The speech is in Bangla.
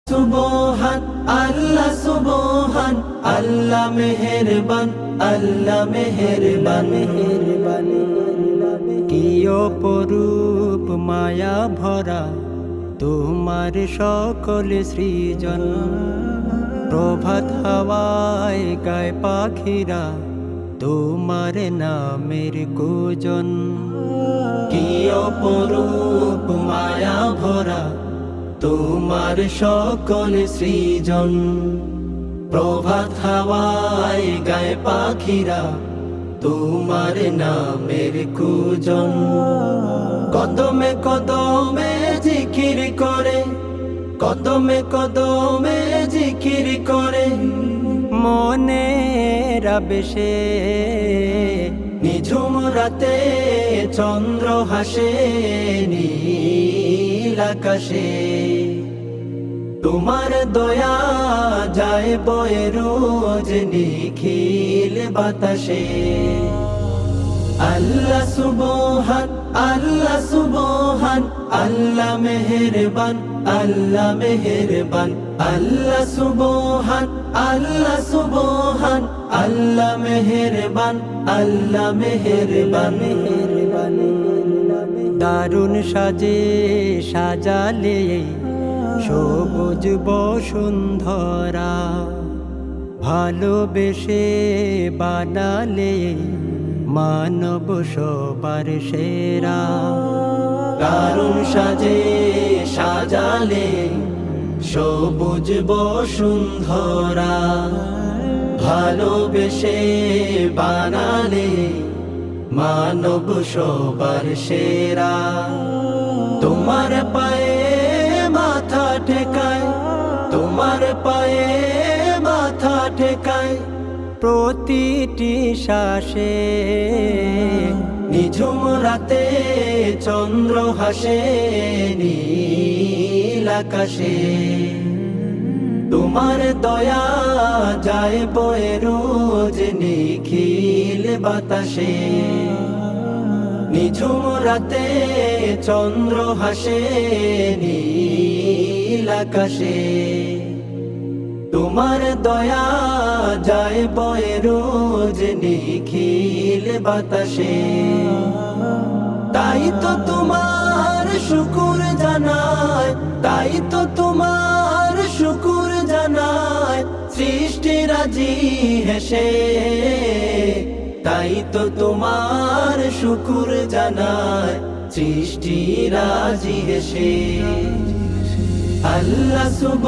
সুবহান আল্লাহ সুবহান আল্লাহ মেহেরবান, আল্লাহ মেহেরবান। কি অপরূপ মায়া ভরা তোমার সকল সৃজন, প্রভাত হাওয়ায় গায় পাখিরা তোমার নামের গুজন। কি অপরূপ মায়া ভরা তোমার সকল সৃজন, প্রভাত হাওয়ায় গায় পাখিরা তোমার নামের গুজন। কদমে কদমে জিকির করে, কদমে কদমে জিকির করে, মনের আবেশে নিঝুম রাতে চন্দ্র হাসে নীল আকাশে। তোমার দয়া যায় বয়ে রোজ নিখিল বাতাসে। আল্লাহ সুবহান আল্লাহ সুবহান আল্লাহ মেহেরবান, আল্লাহ মেহেরবান। আল্লাহ সুবহান আল্লাহ সুবহান আল্লাহ মেহেরবান, আল্লাহ মেহেরবান। দারুণ সাজে সাজালে সবুজ বসুন্ধরা, ভালোবেসে বানালে মানব সবার সেরা। দারুণ সাজে সাজালে সবুজ বসুন্ধরা, ভালোবেসে বানালে মানব সবার সেরা। তোমার পায়ে মাথা ঠেকায়, তোমার পায়ে মাথা ঠেকায়, প্রতিটি শ্বাসে নিঝুম রাতে চন্দ্র হাসে নীল আকাশে। তোমার দয়া যায় বয়ে রোজ নিখিল বাতাসে। নিঝুম রাতে চন্দ্র হাসে নীল আকাশে। তোমার দয়া যায় বয়ে রোজ নিখিল বাতাসে। তাই তো তোমার শুকুর জানায়, তাই তো তোমার শুকুর জানায় সৃষ্টি রাজি হেসে। তাই তো তোমার শুকুর জানায় সৃষ্টি রাজি হেসে। আল্লাহ সুবহান